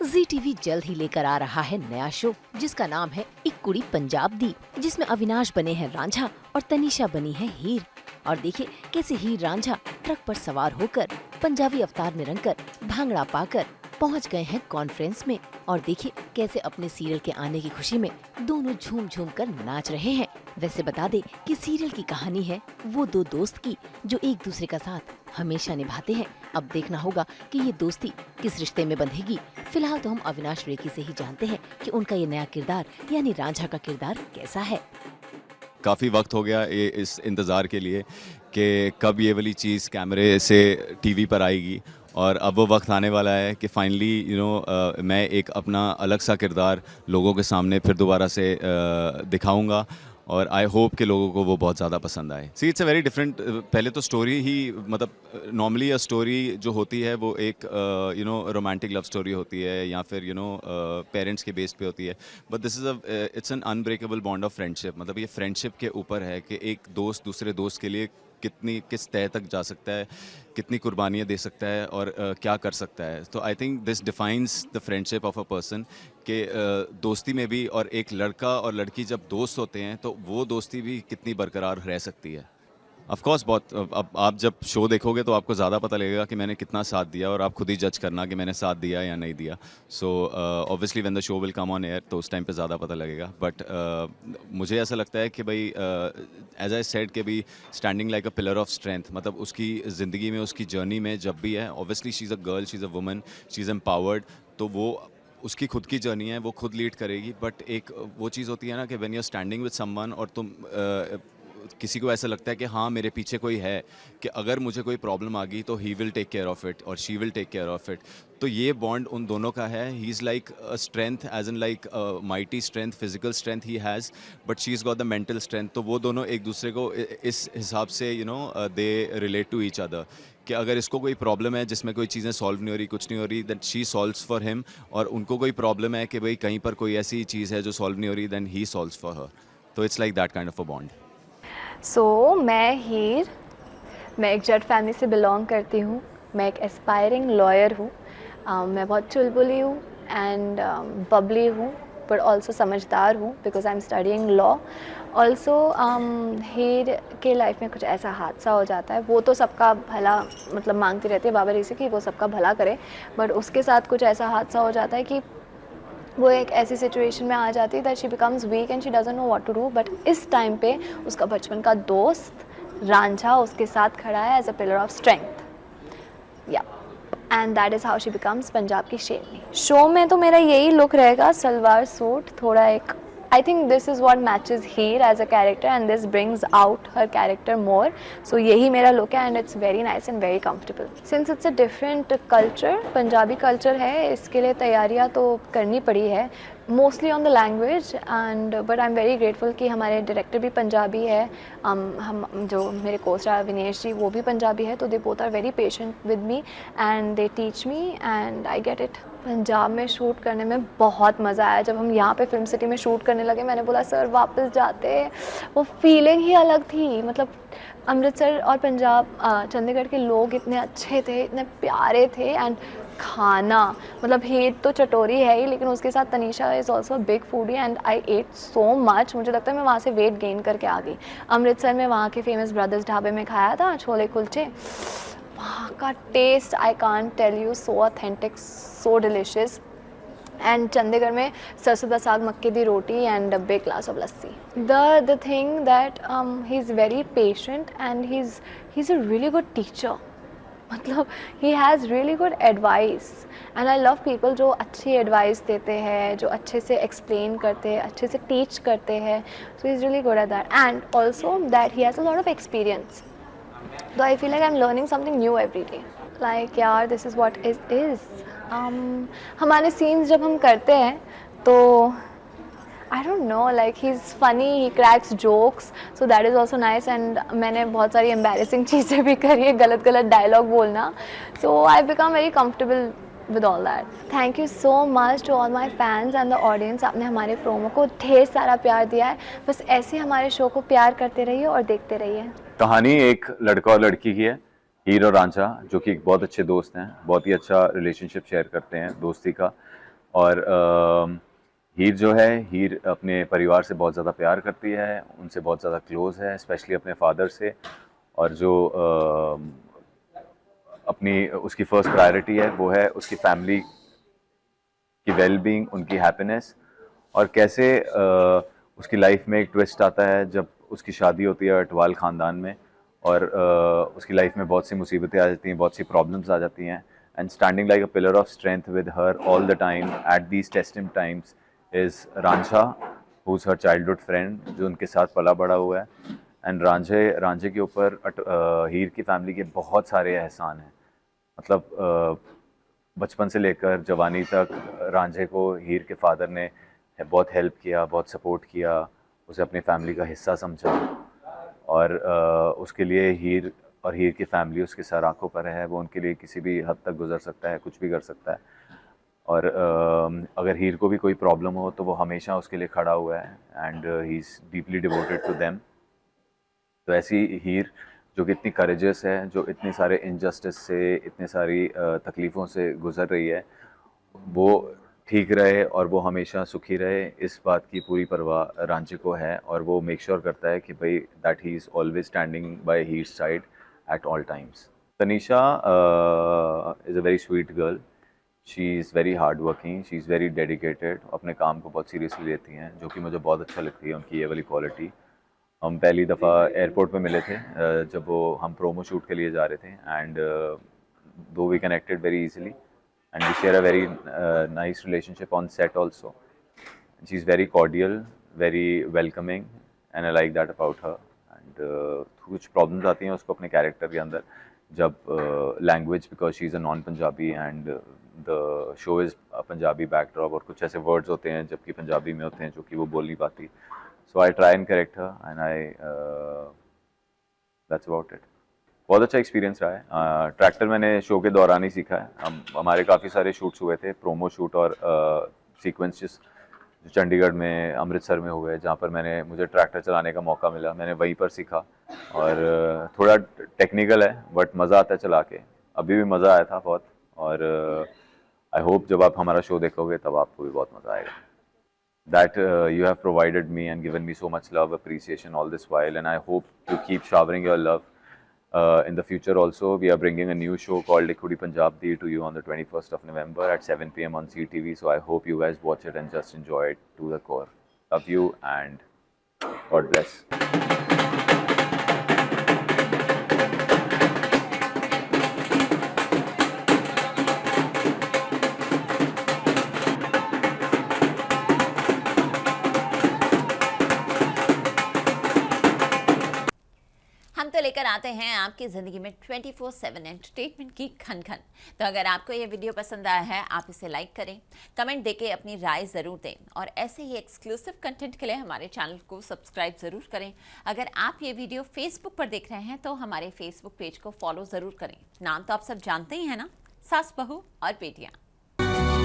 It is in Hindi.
जी टीवी जल्द ही लेकर आ रहा है नया शो जिसका नाम है एक कुड़ी पंजाब दी, जिसमें अविनाश बने हैं रांझा और तनीषा बनी है हीर। और देखिए कैसे हीर रांझा ट्रक पर सवार होकर पंजाबी अवतार में रंगकर भांगड़ा पाकर पहुंच गए हैं कॉन्फ्रेंस में। और देखिए कैसे अपने सीरियल के आने की खुशी में दोनों झूम झूम कर नाच रहे हैं। वैसे बता दे कि सीरियल की कहानी है वो दो दोस्त की जो एक दूसरे का साथ हमेशा निभाते हैं। अब देखना होगा कि ये दोस्ती किस रिश्ते में बंधेगी। फिलहाल तो हम अविनाश रेखी से ही जानते हैं कि उनका ये नया किरदार यानी रांझा का किरदार कैसा है। काफ़ी वक्त हो गया ये इस इंतज़ार के लिए कि कब ये वाली चीज़ कैमरे से टीवी पर आएगी, और अब वो वक्त आने वाला है कि फाइनली मैं एक अपना अलग सा किरदार लोगों के सामने फिर दोबारा से दिखाऊंगा, और आई होप कि लोगों को वो बहुत ज़्यादा पसंद आए। See it's a very different. पहले तो स्टोरी ही मतलब नॉर्मली अ स्टोरी जो होती है वो एक रोमांटिक लव स्टोरी होती है या फिर पेरेंट्स के बेस पे होती है, but this is it's an unbreakable bond of friendship. मतलब ये फ्रेंडशिप के ऊपर है कि एक दोस्त दूसरे दोस्त के लिए किस तह तक जा सकता है, कितनी कुर्बानियाँ दे सकता है और क्या कर सकता है। तो I think this defines the friendship of a person कि दोस्ती में भी, और एक लड़का और लड़की जब दोस्त होते हैं तो वो दोस्ती भी कितनी बरकरार रह सकती है। ऑफ कोर्स बहुत। अब आप जब शो देखोगे तो आपको ज़्यादा पता लगेगा कि मैंने कितना साथ दिया, और आप खुद ही जज करना कि मैंने साथ दिया या नहीं दिया। So obviously when the show will come on air तो उस टाइम पे ज़्यादा पता लगेगा। बट मुझे ऐसा लगता है कि भाई एज आई सेड कि भी standing like a pillar of strength, मतलब उसकी ज़िंदगी में उसकी जर्नी में जब भी है, obviously she is a girl, she is a woman, she is empowered, तो वो उसकी खुद की जर्नी है, वो खुद लीड करेगी। बट एक वो चीज़ होती है ना कि when you are standing with someone और तुम किसी को ऐसा लगता है कि हाँ मेरे पीछे कोई है, कि अगर मुझे कोई प्रॉब्लम आ गई तो he will take care of it और she will take care of it. तो ये बॉन्ड उन दोनों का है। He is like a strength, as in like mighty strength, physical strength he has, but she is got the mental strength. तो वो दोनों एक दूसरे को इस हिसाब से they relate to each other, कि अगर इसको कोई प्रॉब्लम है जिसमें कोई चीज़ें सॉल्व नहीं हो रही, कुछ नहीं हो रही, then she solves for him, और उनको कोई प्रॉब्लम है कि भाई कहीं पर कोई ऐसी चीज़ है जो सॉल्व नहीं हो रही, then he solves for her. तो it's like that kind of a bond. मैं हीर, मैं एक जट फैमिली से बिलोंग करती हूँ। मैं एक एस्पायरिंग लॉयर हूँ। मैं बहुत चुलबुली हूँ एंड बबली हूँ, बट ऑल्सो समझदार हूँ because I am studying law. Also Heer के लाइफ में कुछ ऐसा हादसा हो जाता है, वो तो सबका भला मतलब मांगती रहती है बाबा री से कि वो सबका भला करे, बट उसके साथ कुछ ऐसा हादसा हो जाता है कि वो एक ऐसी सिचुएशन में आ जाती है that she becomes weak and she doesn't know what to do. But इस टाइम पे उसका बचपन का दोस्त रांझा उसके साथ खड़ा है as a pillar of strength. या and that is how she becomes Punjab की शेरनी। शो में तो मेरा यही लुक रहेगा, सलवार सूट, थोड़ा एक I think this is what matches Heer as a character and this brings out her character more. So यही मेरा look है and it's very nice and very comfortable. Since it's a different culture, Punjabi culture है, इसके लिए तैयारियाँ तो करनी पड़ी है, mostly on the language and but I'm very grateful कि हमारे director भी पंजाबी है, हम जो मेरे co-star विनेश जी वो भी पंजाबी है, तो they both are very patient with me and they teach me and I get it. Punjab में शूट करने में बहुत मज़ा आया। जब हम यहाँ पे फिल्म सिटी में शूट करने लगे मैंने बोला सर वापस जाते, वो फीलिंग ही अलग थी। मतलब अमृतसर और पंजाब चंडीगढ़ के लोग इतने अच्छे थे, इतने प्यारे थे, एंड खाना मतलब हीर तो चटोरी है ही, लेकिन उसके साथ Tanisha is also a big foodie and I ate so much. मुझे लगता है मैं वहाँ से वेट गेन करके आ गई। अमृतसर में वहाँ के फेमस ब्रदर्स ढाबे में खाया था छोले कुलचे, वहाँ का taste I can't tell you, so authentic, so delicious. And Chandigarh में sarson da saag makke di roti and a big glass of lassi. The thing that he's very patient and he's a really good teacher. मतलब he has really good advice and I love people जो अच्छी advice देते हैं, जो अच्छे से explain करते हैं, अच्छे से teach करते हैं. So he's really good at that and also that he has a lot of experience. So I feel like I'm learning something new every day. Like यार this is what it is. हमारे scenes जब हम करते हैं तो I don't know, like he's funny, he cracks jokes, so that is also nice. And मैंने बहुत सारी embarrassing चीज़ें भी करी है, गलत गलत dialogue बोलना, so I become very comfortable with all that. Thank you so much to all my fans and the audience. आपने हमारे प्रोमो को ढेर सारा प्यार दिया है, बस ऐसे हमारे शो को प्यार करते रहिए और देखते रहिए। कहानी एक लड़का और लड़की की है, हीर और रांझा, जो कि एक बहुत अच्छे दोस्त हैं, बहुत ही अच्छा रिलेशनशिप शेयर करते हैं दोस्ती का। और हीर जो है, हीर अपने परिवार से बहुत ज़्यादा प्यार करती है, उनसे बहुत ज़्यादा क्लोज़ है, स्पेशली अपने फादर से। और जो अपनी उसकी फ़र्स्ट प्रायोरिटी है वो है उसकी फैमिली की वेल बीइंग, उनकी हैप्पीनेस। और कैसे उसकी लाइफ में एक ट्विस्ट आता है जब उसकी शादी होती है अटवाल ख़ानदान में, और उसकी लाइफ में बहुत सी मुसीबतें आ जाती हैं, बहुत सी प्रॉब्लम्स आ जाती हैं, and standing like a pillar of strength with her all the time at these testing times is Ranjha, who is her childhood friend, जो उनके साथ पला बड़ा हुआ है। एंड रांझे के ऊपर हीर की फैमिली के बहुत सारे एहसान हैं। मतलब बचपन से लेकर जवानी तक रांझे को हीर के फादर ने बहुत हेल्प किया, बहुत सपोर्ट किया, उसे अपनी फैमिली का हिस्सा समझा। और उसके लिए हीर और हीर की फैमिली उसके सर आंखों पर है, वो उनके लिए किसी भी हद तक गुजर सकता है, कुछ भी कर सकता है। और अगर हीर को भी कोई प्रॉब्लम हो तो वो हमेशा उसके लिए खड़ा हुआ है, and he is deeply devoted to them. तो ऐसी हीर जो कि इतनी करेजियस है, जो इतने सारे इनजस्टिस से, इतने सारी तकलीफ़ों से गुज़र रही है, वो ठीक रहे और वो हमेशा सुखी रहे, इस बात की पूरी परवाह रांझे को है। और वो मेक श्योर करता है कि भाई that he is always standing bye Heer side at all times. Tanisha is a very sweet girl, she is very hard working, she is very dedicated, अपने काम को बहुत सीरियसली लेती हैं, जो कि मुझे बहुत अच्छा लगती है उनकी ये वाली क्वालिटी। हम पहली दफ़ा एयरपोर्ट पे मिले थे जब वो हम प्रोमो शूट के लिए जा रहे थे, and though we connected very easily, and we share a very nice relationship on set also. She's very cordial, very welcoming, and I like that about her. And कुछ प्रॉब्लम्स आती हैं उसको अपने कैरेक्टर के अंदर, जब language, because she is a non Punjabi and the show is Punjabi backdrop, और कुछ ऐसे वर्ड्स होते हैं जबकि पंजाबी में होते हैं जो कि वो बोल नहीं पाती। So I try and correct her, and I that's about it. बहुत अच्छा एक्सपीरियंस रहा है। ट्रैक्टर मैंने शो के दौरान ही सीखा है। हमारे काफ़ी सारे शूट्स हुए थे, प्रोमो शूट और सीक्वेंसेस जो चंडीगढ़ में, अमृतसर में हुए, जहाँ पर मुझे ट्रैक्टर चलाने का मौका मिला, मैंने वहीं पर सीखा। और थोड़ा टेक्निकल है बट मज़ा आता है चला के, अभी भी मज़ा आया था बहुत। और आई होप जब आप हमारा शो देखोगे तब आपको भी बहुत मज़ा आएगा। That you have provided me and given me so much love, appreciation all this while, and I hope to keep showering your love in the future also. We are bringing a new show called Ikkudi Punjabdi to you on the 21st of November at 7 p.m. on CTV. So I hope you guys watch it and just enjoy it to the core. Love you and God bless. हम तो लेकर आते हैं आपकी ज़िंदगी में 24/7 एंटरटेनमेंट की खन-खन। तो अगर आपको ये वीडियो पसंद आया है, आप इसे लाइक करें, कमेंट देके अपनी राय ज़रूर दें, और ऐसे ही एक्सक्लूसिव कंटेंट के लिए हमारे चैनल को सब्सक्राइब ज़रूर करें। अगर आप ये वीडियो फेसबुक पर देख रहे हैं तो हमारे फेसबुक पेज को फॉलो ज़रूर करें। नाम तो आप सब जानते ही हैं ना, सास बहू और बेटियाँ।